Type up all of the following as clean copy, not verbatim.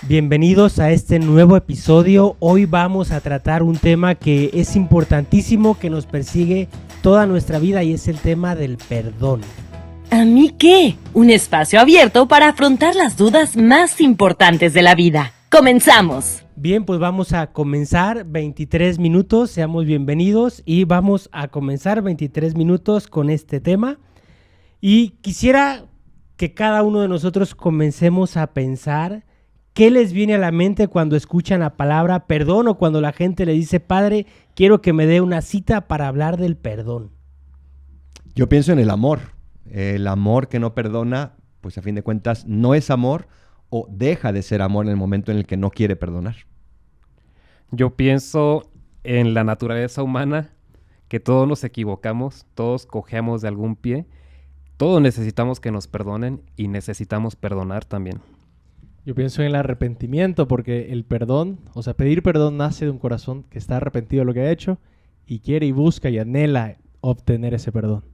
Bienvenidos a este nuevo episodio. Hoy vamos a tratar un tema que es importantísimo, que nos persigue toda nuestra vida y es el tema del perdón. ¿A mí qué? Un espacio abierto para afrontar las dudas más importantes de la vida. ¡Comenzamos! Bien, pues vamos a comenzar 23 minutos, seamos bienvenidos y vamos a comenzar 23 minutos con este tema. Y quisiera que cada uno de nosotros comencemos a pensar qué les viene a la mente cuando escuchan la palabra perdón o cuando la gente le dice, Padre, quiero que me dé una cita para hablar del perdón. Yo pienso en el amor que no perdona, pues a fin de cuentas no es amor o deja de ser amor en el momento en el que no quiere perdonar. Yo pienso en la naturaleza humana, que todos nos equivocamos, todos cojeamos de algún pie, todos necesitamos que nos perdonen y necesitamos perdonar también. Yo pienso en el arrepentimiento, porque el perdón, o sea, pedir perdón nace de un corazón que está arrepentido de lo que ha hecho y quiere y busca y anhela obtener ese perdón.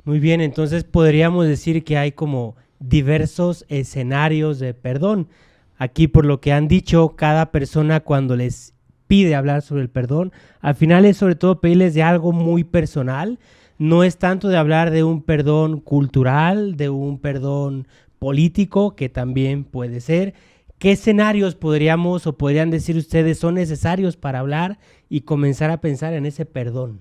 Muy bien, entonces podríamos decir que hay como diversos escenarios de perdón. Aquí, por lo que han dicho, cada persona cuando les pide hablar sobre el perdón, al final es sobre todo pedirles de algo muy personal. No es tanto de hablar de un perdón cultural, de un perdón político, que también puede ser. ¿Qué escenarios podríamos o podrían decir ustedes son necesarios para hablar y comenzar a pensar en ese perdón?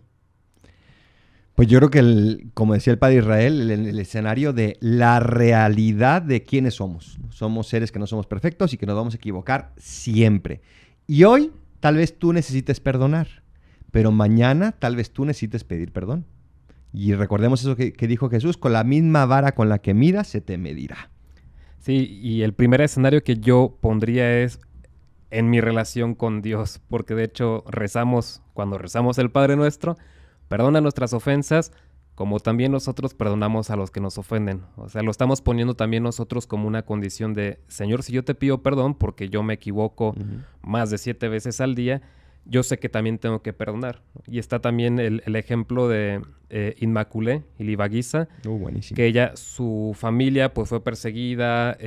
Pues yo creo que, como decía el Padre Israel, el escenario de la realidad de quiénes somos. Somos seres que no somos perfectos y que nos vamos a equivocar siempre. Y hoy tal vez tú necesites perdonar, pero mañana tal vez tú necesites pedir perdón. Y recordemos eso que dijo Jesús, con la misma vara con la que miras se te medirá. Sí, y el primer escenario que yo pondría es en mi relación con Dios, porque de hecho cuando rezamos el Padre Nuestro, perdona nuestras ofensas, como también nosotros perdonamos a los que nos ofenden. O sea, lo estamos poniendo también nosotros como una condición de, Señor, si yo te pido perdón porque yo me equivoco más de 7 veces al día, yo sé que también tengo que perdonar. Y está también el ejemplo de Inmaculée Ilibagiza, Buenísimo. que su familia pues fue perseguida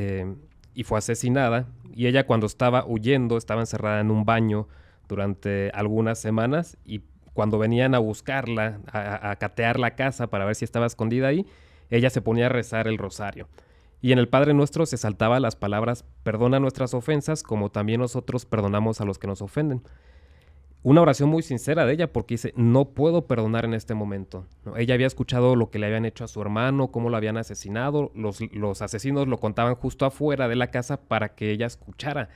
y fue asesinada. Y ella cuando estaba huyendo, estaba encerrada en un baño durante algunas semanas y cuando venían a buscarla, a catear la casa para ver si estaba escondida ahí, ella se ponía a rezar el rosario. Y en el Padre Nuestro se saltaba las palabras, perdona nuestras ofensas, como también nosotros perdonamos a los que nos ofenden. Una oración muy sincera de ella, porque dice, no puedo perdonar en este momento, ¿no? Ella había escuchado lo que le habían hecho a su hermano, cómo lo habían asesinado, los asesinos lo contaban justo afuera de la casa para que ella escuchara.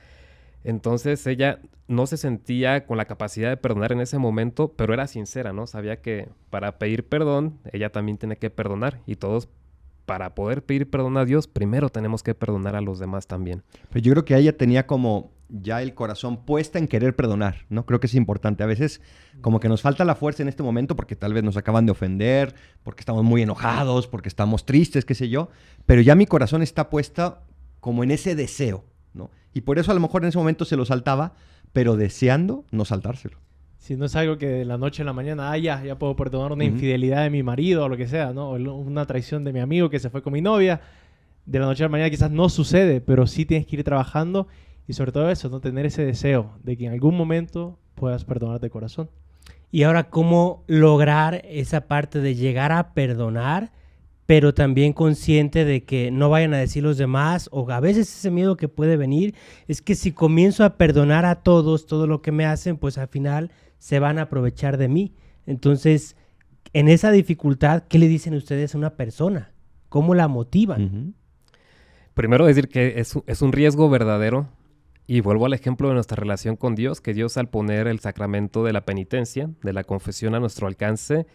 Entonces ella no se sentía con la capacidad de perdonar en ese momento, pero era sincera, ¿no? Sabía que para pedir perdón, ella también tiene que perdonar. Y todos, para poder pedir perdón a Dios, primero tenemos que perdonar a los demás también. Pero yo creo que ella tenía como ya el corazón puesta en querer perdonar, ¿no? Creo que es importante. A veces como que nos falta la fuerza en este momento porque tal vez nos acaban de ofender, porque estamos muy enojados, porque estamos tristes, qué sé yo. Pero ya mi corazón está puesta como en ese deseo, ¿no? Y por eso a lo mejor en ese momento se lo saltaba, pero deseando no saltárselo. Si no es algo que de la noche a la mañana, ya puedo perdonar una infidelidad de mi marido o lo que sea, ¿no? O una traición de mi amigo que se fue con mi novia. De la noche a la mañana quizás no sucede, pero sí tienes que ir trabajando y sobre todo eso, ¿no? Tener ese deseo de que en algún momento puedas perdonar de corazón. Y ahora, ¿cómo lograr esa parte de llegar a perdonar, pero también consciente de que no vayan a decir los demás? O a veces ese miedo que puede venir es que si comienzo a perdonar a todos, todo lo que me hacen, pues al final se van a aprovechar de mí. Entonces, en esa dificultad, ¿qué le dicen ustedes a una persona? ¿Cómo la motivan? Primero decir que es un riesgo verdadero. Y vuelvo al ejemplo de nuestra relación con Dios, que Dios al poner el sacramento de la penitencia, de la confesión a nuestro alcance,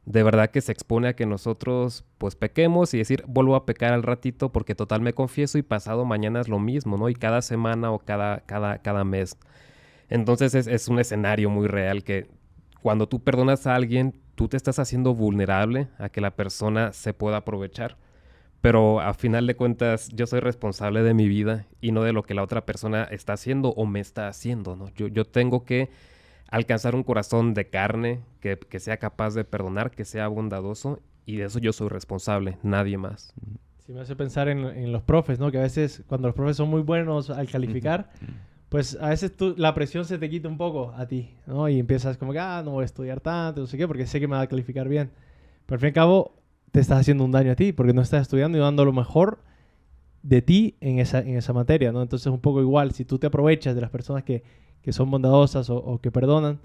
de verdad que se expone a que nosotros pues pequemos y decir, vuelvo a pecar al ratito porque total me confieso y pasado mañana es lo mismo, ¿no? Y cada semana o cada mes. Entonces es un escenario muy real que cuando tú perdonas a alguien, tú te estás haciendo vulnerable a que la persona se pueda aprovechar. Pero a final de cuentas yo soy responsable de mi vida y no de lo que la otra persona está haciendo o me está haciendo, ¿no? Yo tengo que alcanzar un corazón de carne que sea capaz de perdonar, que sea bondadoso y de eso yo soy responsable, nadie más. Sí, me hace pensar en los profes, ¿no? Que a veces cuando los profes son muy buenos al calificar, pues a veces la presión se te quita un poco a ti, ¿no? Y empiezas como que, no voy a estudiar tanto, no sé qué, porque sé que me va a calificar bien. Pero al fin y al cabo te estás haciendo un daño a ti, porque no estás estudiando y dando lo mejor de ti en esa materia, ¿no? Entonces un poco igual, si tú te aprovechas de las personas que son bondadosas o que perdonan,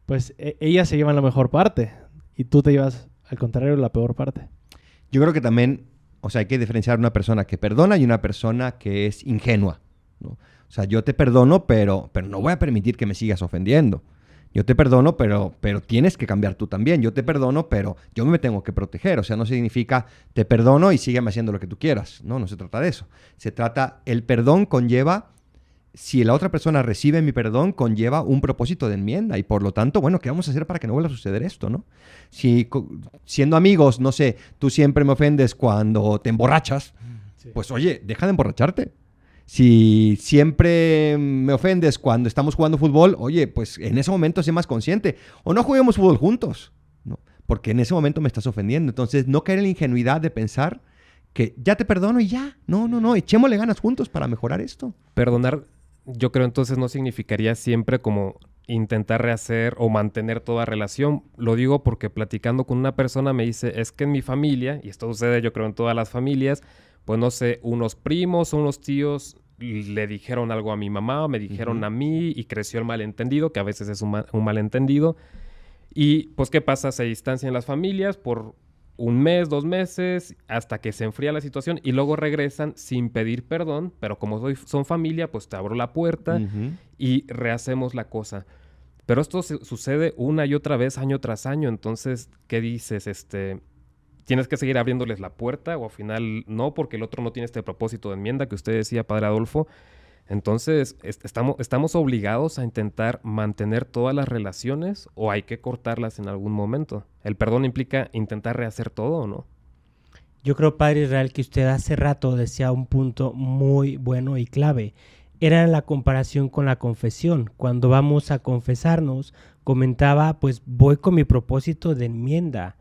pues ellas se llevan la mejor parte y tú te llevas, al contrario, la peor parte. Yo creo que también, o sea, hay que diferenciar una persona que perdona y una persona que es ingenua, ¿no? O sea, yo te perdono, pero no voy a permitir que me sigas ofendiendo. Yo te perdono, pero tienes que cambiar tú también. Yo te perdono, pero yo me tengo que proteger. O sea, no significa te perdono y sígueme haciendo lo que tú quieras. No se trata de eso. Se trata, el perdón conlleva, si la otra persona recibe mi perdón, conlleva un propósito de enmienda. Y por lo tanto, bueno, ¿qué vamos a hacer para que no vuelva a suceder esto, no? Si siendo amigos, no sé, tú siempre me ofendes cuando te emborrachas, sí, pues oye, deja de emborracharte. Si siempre me ofendes cuando estamos jugando fútbol, oye, pues en ese momento sé más consciente. O no juguemos fútbol juntos, ¿no? Porque en ese momento me estás ofendiendo. Entonces, no caer en la ingenuidad de pensar que ya te perdono y ya. No, echémosle ganas juntos para mejorar esto. Perdonar, yo creo entonces no significaría siempre como intentar rehacer o mantener toda relación. Lo digo porque platicando con una persona me dice, es que en mi familia, y esto sucede yo creo en todas las familias, pues no sé, unos primos o unos tíos le dijeron algo a mi mamá, me dijeron a mí y creció el malentendido, que a veces es un malentendido. Y pues ¿qué pasa? Se distancian las familias por 1 mes, 2 meses, hasta que se enfría la situación y luego regresan sin pedir perdón, pero como son familia, pues te abro la puerta y rehacemos la cosa. Pero esto sucede una y otra vez, año tras año, entonces, ¿qué dices? ¿Tienes que seguir abriéndoles la puerta o al final no? Porque el otro no tiene este propósito de enmienda que usted decía, Padre Adolfo. Entonces, ¿estamos obligados a intentar mantener todas las relaciones o hay que cortarlas en algún momento? ¿El perdón implica intentar rehacer todo o no? Yo creo, Padre Israel, que usted hace rato decía un punto muy bueno y clave. Era la comparación con la confesión. Cuando vamos a confesarnos, comentaba, pues voy con mi propósito de enmienda.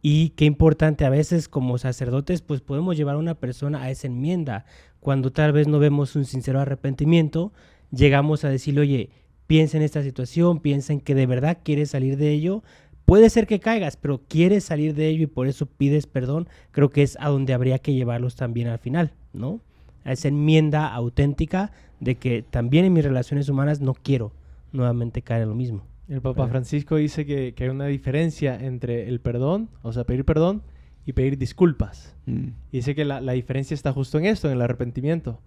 Y qué importante, a veces como sacerdotes, pues podemos llevar a una persona a esa enmienda. Cuando tal vez no vemos un sincero arrepentimiento, llegamos a decirle, oye, piensa en esta situación, piensa en que de verdad quieres salir de ello. Puede ser que caigas, pero quieres salir de ello y por eso pides perdón. Creo que es a donde habría que llevarlos también al final, ¿no? A esa enmienda auténtica de que también en mis relaciones humanas no quiero nuevamente caer en lo mismo. El Papa Francisco dice que hay una diferencia entre el perdón, o sea, pedir perdón y pedir disculpas. Y dice que la diferencia está justo en esto, en el arrepentimiento.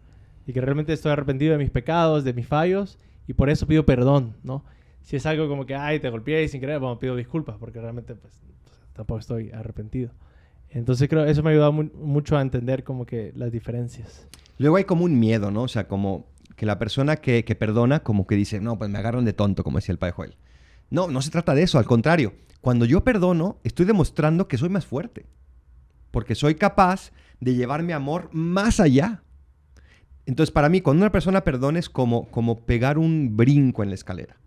Y que realmente estoy arrepentido de mis pecados, de mis fallos, y por eso pido perdón, ¿no? Si es algo como que, te golpeé sin querer, bueno, pido disculpas, porque realmente pues tampoco estoy arrepentido. Entonces creo que eso me ha ayudado mucho a entender como que las diferencias. Luego hay como un miedo, ¿no? O sea, como que la persona que perdona como que dice, no, pues me agarran de tonto, como decía el Padre Joel. No se trata de eso, al contrario. Cuando yo perdono, estoy demostrando que soy más fuerte. Porque soy capaz de llevar mi amor más allá. Entonces, para mí, cuando una persona perdona es como pegar un brinco en la escalera.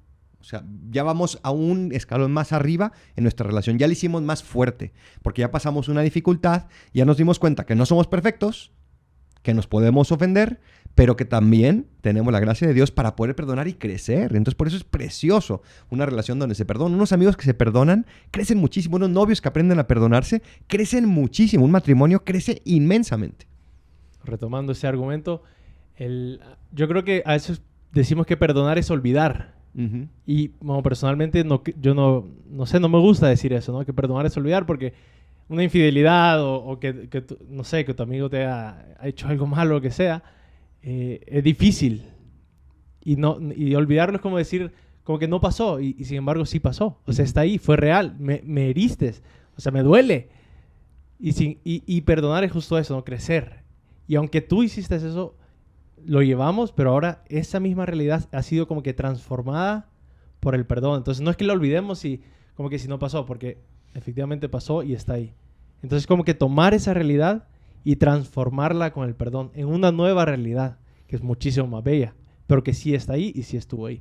O sea, ya vamos a un escalón más arriba en nuestra relación. Ya la hicimos más fuerte. Porque ya pasamos una dificultad, ya nos dimos cuenta que no somos perfectos, que nos podemos ofender, pero que también tenemos la gracia de Dios para poder perdonar y crecer. Entonces, por eso es precioso una relación donde se perdona. Unos amigos que se perdonan crecen muchísimo. Unos novios que aprenden a perdonarse crecen muchísimo. Un matrimonio crece inmensamente. Retomando ese argumento, yo creo que a veces decimos que perdonar es olvidar. Y bueno, personalmente yo no sé, no me gusta decir eso, ¿no? Que perdonar es olvidar porque una infidelidad o que no sé, que tu amigo te ha hecho algo malo o lo que sea, es difícil. Y olvidarlo es como decir, como que no pasó y sin embargo sí pasó. O sea, está ahí, fue real, me heriste, o sea, me duele. Y perdonar es justo eso, ¿no? Crecer. Y aunque tú hiciste eso, lo llevamos, pero ahora esa misma realidad ha sido como que transformada por el perdón. Entonces no es que lo olvidemos y como que si no pasó, porque efectivamente pasó y está ahí. Entonces como que tomar esa realidad y transformarla con el perdón en una nueva realidad que es muchísimo más bella, pero que sí está ahí y sí estuvo ahí.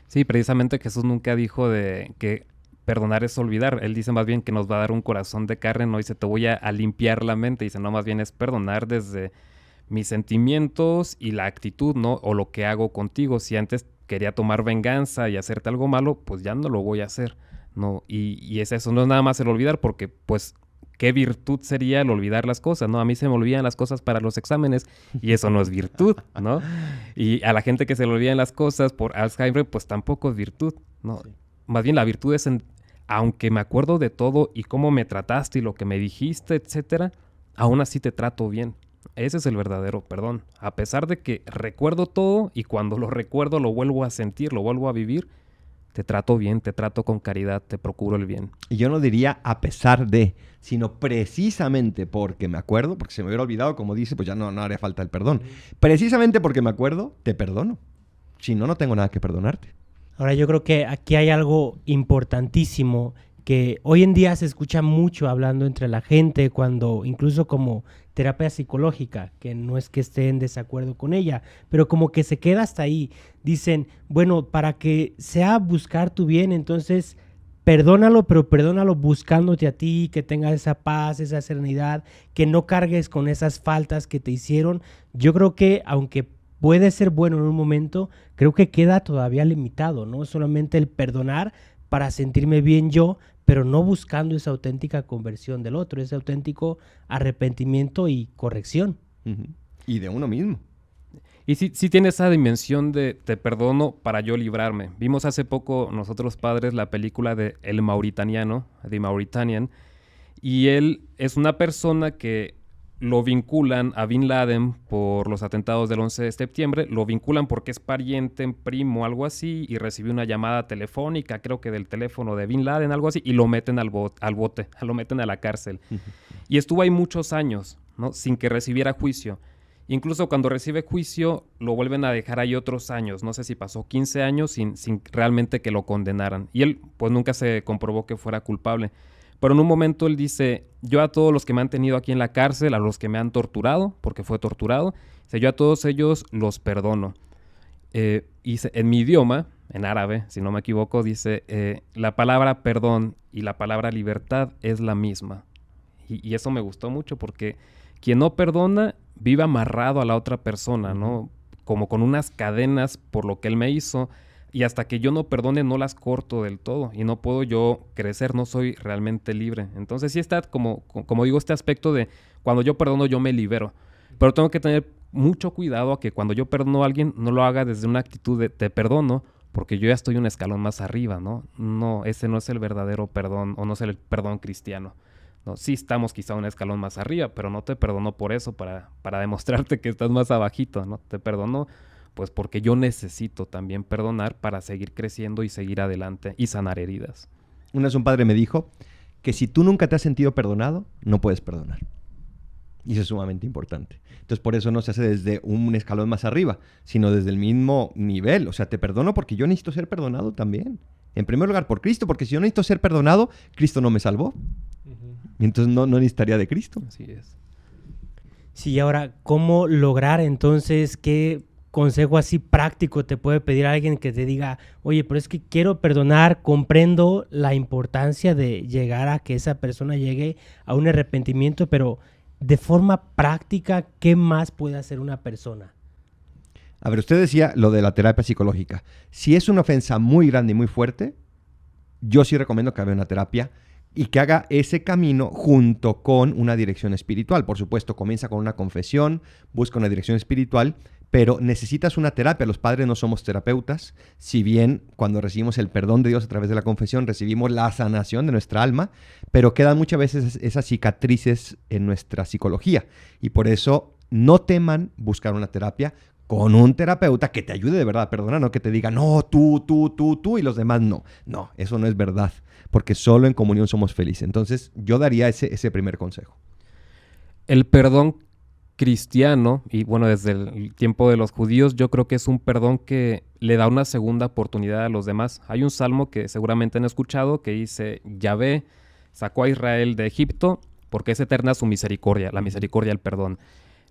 Sí, precisamente Jesús nunca dijo de que perdonar es olvidar. Él dice más bien que nos va a dar un corazón de carne, no dice te voy a limpiar la mente, dice no, más bien es perdonar desde mis sentimientos y la actitud, ¿no? O lo que hago contigo. Si antes quería tomar venganza y hacerte algo malo, pues ya no lo voy a hacer, ¿no? Y es eso, no es nada más el olvidar, porque pues qué virtud sería el olvidar las cosas, ¿no? A mí se me olvidan las cosas para los exámenes y eso no es virtud, ¿no? Y a la gente que se le olvidan las cosas por Alzheimer, pues tampoco es virtud, ¿no? Sí. Más bien la virtud es, aunque me acuerdo de todo y cómo me trataste y lo que me dijiste, etcétera, aún así te trato bien. Ese es el verdadero perdón. A pesar de que recuerdo todo y cuando lo recuerdo lo vuelvo a sentir, lo vuelvo a vivir, te trato bien, te trato con caridad, te procuro el bien. Y yo no diría a pesar de, sino precisamente porque me acuerdo, porque se me hubiera olvidado, como dice, pues ya no haría falta el perdón. Precisamente porque me acuerdo, te perdono. Si no, no tengo nada que perdonarte. Ahora yo creo que aquí hay algo importantísimo que hoy en día se escucha mucho hablando entre la gente, cuando incluso como terapia psicológica, que no es que esté en desacuerdo con ella, pero como que se queda hasta ahí. Dicen, bueno, para que sea buscar tu bien, entonces perdónalo, pero perdónalo buscándote a ti, que tengas esa paz, esa serenidad, que no cargues con esas faltas que te hicieron. Yo creo que aunque puede ser bueno en un momento, creo que queda todavía limitado, ¿no? Solamente el perdonar para sentirme bien yo, pero no buscando esa auténtica conversión del otro, ese auténtico arrepentimiento y corrección. Uh-huh. Y de uno mismo. Y sí tiene esa dimensión de te perdono para yo librarme. Vimos hace poco nosotros padres la película de El Mauritaniano, The Mauritanian, y él es una persona que lo vinculan a Bin Laden por los atentados del 11 de septiembre, lo vinculan porque es pariente, primo, algo así, y recibió una llamada telefónica, creo que del teléfono de Bin Laden, algo así, y lo meten al bote, lo meten a la cárcel. Y estuvo ahí muchos años, ¿no? Sin que recibiera juicio. Incluso cuando recibe juicio, lo vuelven a dejar ahí otros años, no sé si pasó 15 años sin realmente que lo condenaran. Y él, pues nunca se comprobó que fuera culpable. Pero en un momento él dice, yo a todos los que me han tenido aquí en la cárcel, a los que me han torturado, porque fue torturado, dice, yo a todos ellos los perdono. Y en mi idioma, en árabe, si no me equivoco, dice, la palabra perdón y la palabra libertad es la misma. Y eso me gustó mucho porque quien no perdona vive amarrado a la otra persona, ¿no? Como con unas cadenas por lo que él me hizo. Y hasta que yo no perdone, no las corto del todo. Y no puedo yo crecer, no soy realmente libre. Entonces sí está, como digo, este aspecto de cuando yo perdono, yo me libero. Pero tengo que tener mucho cuidado a que cuando yo perdono a alguien, no lo haga desde una actitud de te perdono, porque yo ya estoy un escalón más arriba, ¿no? No, ese no es el verdadero perdón, o no es el perdón cristiano. No, sí estamos quizá un escalón más arriba, pero no te perdono por eso, para demostrarte que estás más abajito, ¿no? Te perdono pues porque yo necesito también perdonar para seguir creciendo y seguir adelante y sanar heridas. Una vez un padre me dijo que si tú nunca te has sentido perdonado, no puedes perdonar. Y eso es sumamente importante. Entonces, por eso no se hace desde un escalón más arriba, sino desde el mismo nivel. O sea, te perdono porque yo necesito ser perdonado también. En primer lugar, por Cristo, porque si yo necesito ser perdonado, Cristo no me salvó. Y entonces no necesitaría de Cristo. Así es. Sí, ahora, ¿cómo lograr entonces qué consejo así práctico te puede pedir a alguien que te diga, oye, pero es que quiero perdonar, comprendo la importancia de llegar a que esa persona llegue a un arrepentimiento, pero de forma práctica, ¿qué más puede hacer una persona? A ver, usted decía lo de la terapia psicológica. Si es una ofensa muy grande y muy fuerte, yo sí recomiendo que haga una terapia y que haga ese camino junto con una dirección espiritual. Por supuesto, comienza con una confesión, busca una dirección espiritual, pero necesitas una terapia. Los padres no somos terapeutas, si bien cuando recibimos el perdón de Dios a través de la confesión recibimos la sanación de nuestra alma, pero quedan muchas veces esas cicatrices en nuestra psicología. Y por eso no teman buscar una terapia con un terapeuta que te ayude de verdad a perdonar, no que te diga, no, tú y los demás no. No, eso no es verdad, porque solo en comunión somos felices. Entonces yo daría ese primer consejo. El perdón cristiano, y bueno, desde el tiempo de los judíos, yo creo que es un perdón que le da una segunda oportunidad a los demás. Hay un salmo que seguramente han escuchado que dice, Yahvé sacó a Israel de Egipto porque es eterna su misericordia, la misericordia, el perdón.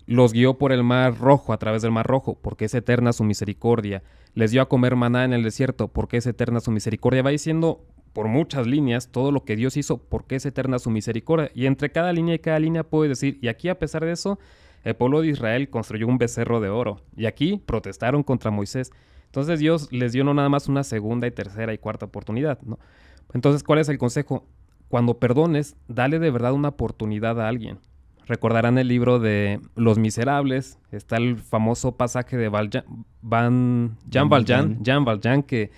Los guió por el mar rojo, a través del mar rojo, porque es eterna su misericordia. Les dio a comer maná en el desierto, porque es eterna su misericordia. Va diciendo por muchas líneas todo lo que Dios hizo, porque es eterna su misericordia. Y entre cada línea y cada línea puedes decir, y aquí a pesar de eso, el pueblo de Israel construyó un becerro de oro. Y aquí protestaron contra Moisés. Entonces Dios les dio no nada más una segunda y tercera y cuarta oportunidad, ¿no? Entonces, ¿cuál es el consejo? Cuando perdones, dale de verdad una oportunidad a alguien. Recordarán el libro de Los Miserables. Está el famoso pasaje de Jean Valjean, que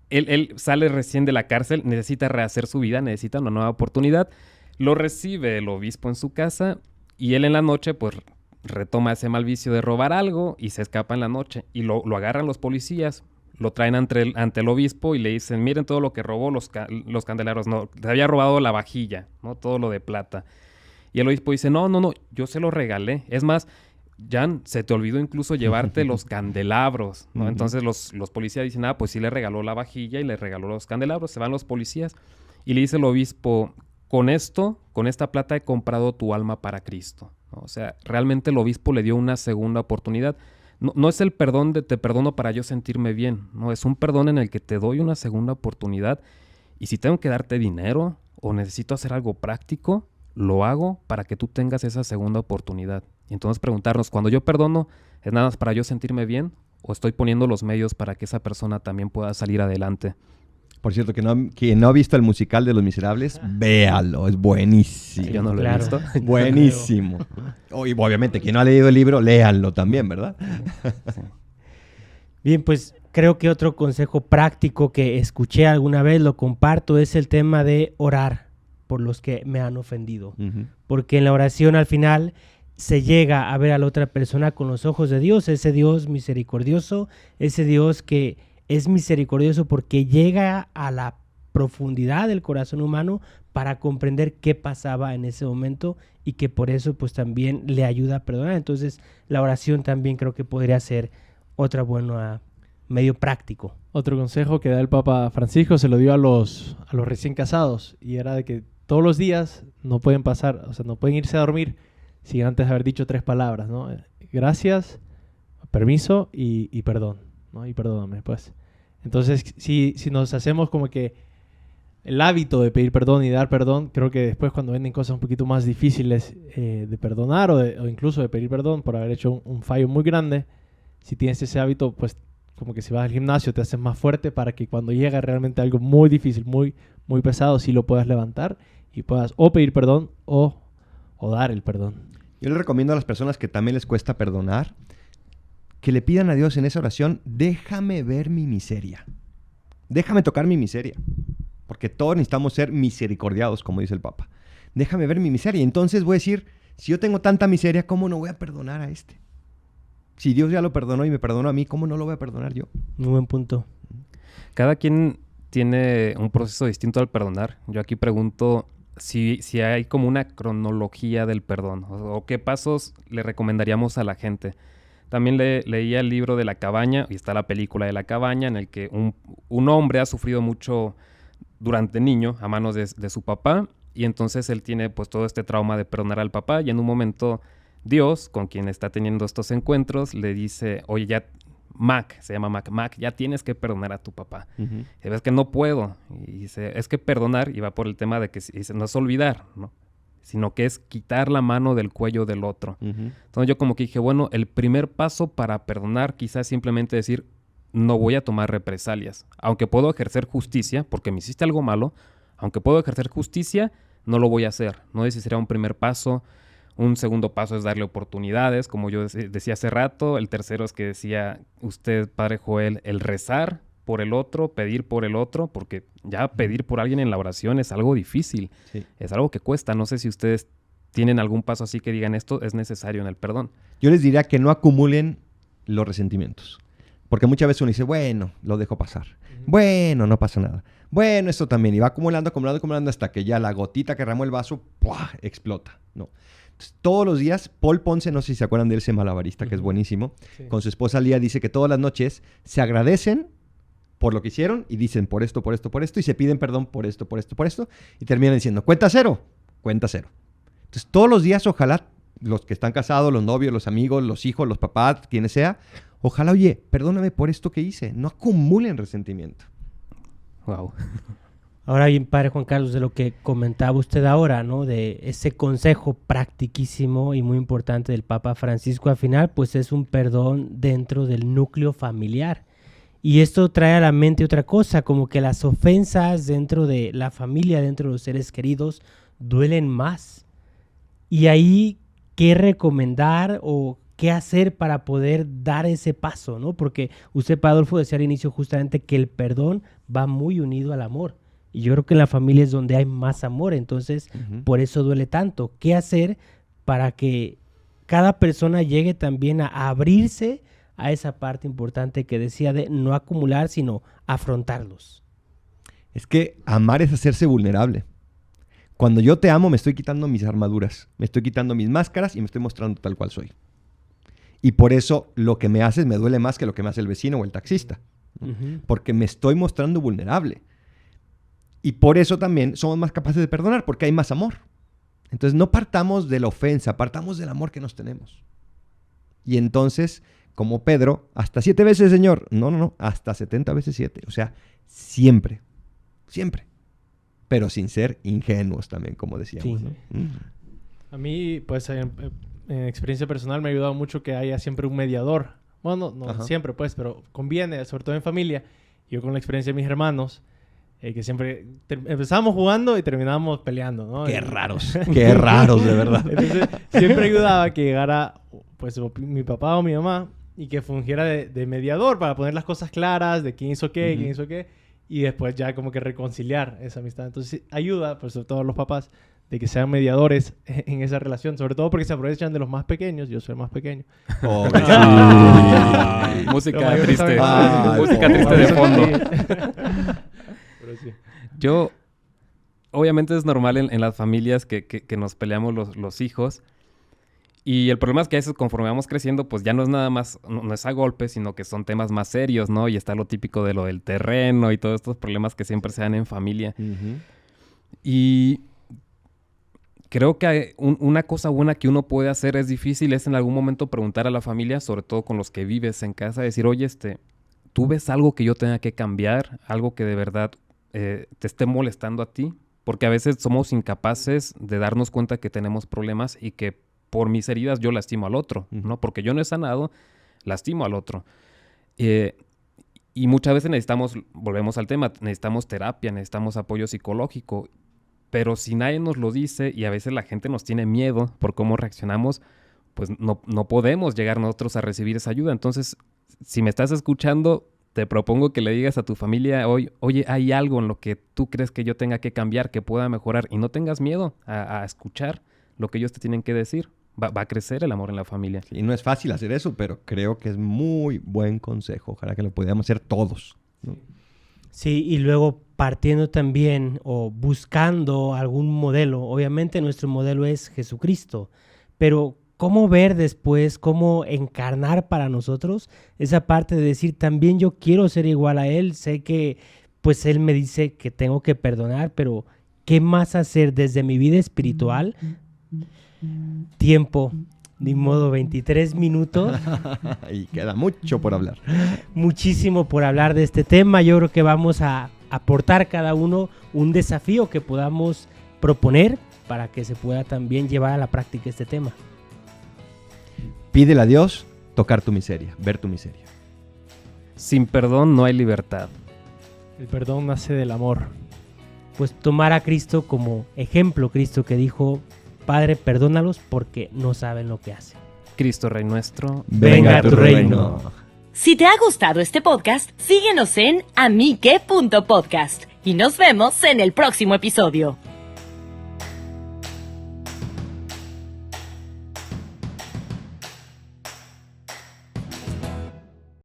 él sale recién de la cárcel, necesita rehacer su vida, necesita una nueva oportunidad. Lo recibe el obispo en su casa y él en la noche pues retoma ese mal vicio de robar algo y se escapa en la noche. Y lo agarran los policías, lo traen ante el obispo y le dicen, miren todo lo que robó los candelabros. No, se había robado la vajilla, ¿no? Todo lo de plata. Y el obispo dice, no, yo se lo regalé. Es más, Jan, se te olvidó incluso llevarte los candelabros, ¿no? Entonces los policías dicen, pues sí le regaló la vajilla y le regaló los candelabros. Se van los policías y le dice el obispo, con esta plata he comprado tu alma para Cristo, ¿no? O sea, realmente el obispo le dio una segunda oportunidad. No es el perdón de te perdono para yo sentirme bien, no, es un perdón en el que te doy una segunda oportunidad y si tengo que darte dinero o necesito hacer algo práctico, lo hago para que tú tengas esa segunda oportunidad. Y entonces preguntarnos, cuando yo perdono, ¿es nada más para yo sentirme bien o estoy poniendo los medios para que esa persona también pueda salir adelante? Por cierto, quien no ha visto el musical de Los Miserables, véalo, es buenísimo. Yo no lo he visto. Buenísimo. Y obviamente, quien no ha leído el libro, léanlo también, ¿verdad? Sí. Bien, pues creo que otro consejo práctico que escuché alguna vez, lo comparto, es el tema de orar por los que me han ofendido. Uh-huh. Porque en la oración al final se llega a ver a la otra persona con los ojos de Dios, ese Dios misericordioso, ese Dios que es misericordioso porque llega a la profundidad del corazón humano para comprender qué pasaba en ese momento y que por eso pues también le ayuda a perdonar. Entonces la oración también creo que podría ser otra buena medio práctico. Otro consejo que da el Papa Francisco se lo dio a los recién casados y era de que todos los días no pueden irse a dormir sin antes haber dicho 3 palabras, ¿no? Gracias, permiso y perdón, ¿no? Y perdóname, pues. Entonces, si nos hacemos como que el hábito de pedir perdón y dar perdón, creo que después cuando vienen cosas un poquito más difíciles de perdonar o incluso de pedir perdón por haber hecho un fallo muy grande, si tienes ese hábito, pues como que si vas al gimnasio te haces más fuerte para que cuando llega realmente algo muy difícil, muy, muy pesado, sí lo puedas levantar y puedas o pedir perdón o dar el perdón. Yo les recomiendo a las personas que también les cuesta perdonar, que le pidan a Dios en esa oración, déjame ver mi miseria. Déjame tocar mi miseria. Porque todos necesitamos ser misericordiados, como dice el Papa. Déjame ver mi miseria. Entonces voy a decir, si yo tengo tanta miseria, ¿cómo no voy a perdonar a este? Si Dios ya lo perdonó y me perdonó a mí, ¿cómo no lo voy a perdonar yo? Muy buen punto. Cada quien tiene un proceso distinto al perdonar. Yo aquí pregunto si hay como una cronología del perdón o qué pasos le recomendaríamos a la gente. También leía el libro de La Cabaña y está la película de La Cabaña en el que un hombre ha sufrido mucho durante niño a manos de su papá y entonces él tiene pues todo este trauma de perdonar al papá y en un momento Dios, con quien está teniendo estos encuentros, le dice, oye, ya se llama Mac, ya tienes que perdonar a tu papá. Uh-huh. Y ves que no puedo. Y dice, es que perdonar, y va por el tema de que dice, no es olvidar, ¿no? Sino que es quitar la mano del cuello del otro. Uh-huh. Entonces yo como que dije, bueno, el primer paso para perdonar quizás es simplemente decir, no voy a tomar represalias. Aunque puedo ejercer justicia, porque me hiciste algo malo, aunque puedo ejercer justicia, no lo voy a hacer. No sé si será un primer paso. Un segundo paso es darle oportunidades, como yo decía hace rato. El tercero es que decía usted, Padre Joel, el rezar por el otro, pedir por el otro, porque ya pedir por alguien en la oración es algo difícil. Sí. Es algo que cuesta. No sé si ustedes tienen algún paso así que digan esto es necesario en el perdón. Yo les diría que no acumulen los resentimientos. Porque muchas veces uno dice, bueno, lo dejo pasar. Bueno, no pasa nada. Bueno, esto también. Y va acumulando hasta que ya la gotita que derramó el vaso, ¡puah!, explota, ¿no? Entonces, todos los días, Paul Ponce, no sé si se acuerdan de ese malabarista, que es buenísimo, Sí. con su esposa Lía dice que todas las noches se agradecen por lo que hicieron y dicen por esto, y se piden perdón por esto, y terminan diciendo, cuenta cero. Entonces, todos los días, ojalá, los que están casados, los novios, los amigos, los hijos, los papás, quienes sea, ojalá, oye, perdóname por esto que hice. No acumulen resentimiento. Wow. Ahora bien, Padre Juan Carlos, de lo que comentaba usted ahora, ¿no? De ese consejo practiquísimo y muy importante del Papa Francisco, al final, pues es un perdón dentro del núcleo familiar. Y esto trae a la mente otra cosa, como que las ofensas dentro de la familia, dentro de los seres queridos, duelen más. Y ahí, ¿qué recomendar o qué hacer para poder dar ese paso, ¿no? Porque usted, Padre Adolfo, decía al inicio justamente que el perdón va muy unido al amor. Y yo creo que en la familia es donde hay más amor, entonces por eso duele tanto. ¿Qué hacer para que cada persona llegue también a abrirse a esa parte importante que decía de no acumular, sino afrontarlos? Es que amar es hacerse vulnerable. Cuando yo te amo, me estoy quitando mis armaduras, me estoy quitando mis máscaras y me estoy mostrando tal cual soy. Y por eso lo que me haces me duele más que lo que me hace el vecino o el taxista. Porque me estoy mostrando vulnerable. Y por eso también somos más capaces de perdonar, porque hay más amor. Entonces no partamos de la ofensa, partamos del amor que nos tenemos. Y entonces, como Pedro, hasta 7 veces, Señor. No, hasta 70 veces 7. O sea, siempre, siempre. Pero sin ser ingenuos también, como decíamos. Sí. ¿No? A mí, pues, en experiencia personal me ha ayudado mucho que haya siempre un mediador. Bueno, no siempre, pues, pero conviene, sobre todo en familia. Yo con la experiencia de mis hermanos, que siempre empezamos jugando y terminábamos peleando, ¿no? Qué raros, de verdad. Entonces, siempre ayudaba que llegara, pues, mi papá o mi mamá y que fungiera de mediador para poner las cosas claras de quién hizo qué, quién hizo qué, y después ya como que reconciliar esa amistad. Entonces, ayuda, pues, sobre todo los papás, de que sean mediadores en esa relación, sobre todo porque se aprovechan de los más pequeños. Yo soy el más pequeño. Oh, música triste. Música triste de fondo. Pero sí. Yo, obviamente es normal en las familias que nos peleamos los hijos. Y el problema es que a veces conforme vamos creciendo, pues ya no es nada más, no es a golpes, sino que son temas más serios, ¿no? Y está lo típico de lo del terreno y todos estos problemas que siempre se dan en familia. Y creo que una cosa buena que uno puede hacer, es difícil, es en algún momento preguntar a la familia, sobre todo con los que vives en casa, decir, oye, ¿tú ves algo que yo tenga que cambiar? Algo que de verdad te esté molestando a ti. Porque a veces somos incapaces de darnos cuenta que tenemos problemas y que por mis heridas yo lastimo al otro, ¿no? Porque yo no he sanado, lastimo al otro. Y muchas veces volvemos al tema, necesitamos terapia, necesitamos apoyo psicológico. Pero si nadie nos lo dice y a veces la gente nos tiene miedo por cómo reaccionamos, pues no podemos llegar nosotros a recibir esa ayuda. Entonces, si me estás escuchando, te propongo que le digas a tu familia hoy, oye, hay algo en lo que tú crees que yo tenga que cambiar, que pueda mejorar. Y no tengas miedo a escuchar lo que ellos te tienen que decir. Va a crecer el amor en la familia. Y no es fácil hacer eso, pero creo que es muy buen consejo. Ojalá que lo pudiéramos hacer todos, ¿no? Sí, y luego partiendo también o buscando algún modelo. Obviamente nuestro modelo es Jesucristo, pero ¿cómo ver después, cómo encarnar para nosotros esa parte de decir también yo quiero ser igual a Él? Sé que pues Él me dice que tengo que perdonar, pero ¿qué más hacer desde mi vida espiritual? Tiempo, ni modo, 23 minutos. Y queda mucho por hablar. Muchísimo por hablar de este tema. Yo creo que vamos a aportar cada uno un desafío que podamos proponer para que se pueda también llevar a la práctica este tema. Pídele a Dios tocar tu miseria, ver tu miseria. Sin perdón no hay libertad. El perdón nace del amor. Pues tomar a Cristo como ejemplo, Cristo que dijo, Padre, perdónalos porque no saben lo que hacen. Cristo Rey nuestro, venga a tu reino. Si te ha gustado este podcast, síguenos en amique.podcast y nos vemos en el próximo episodio.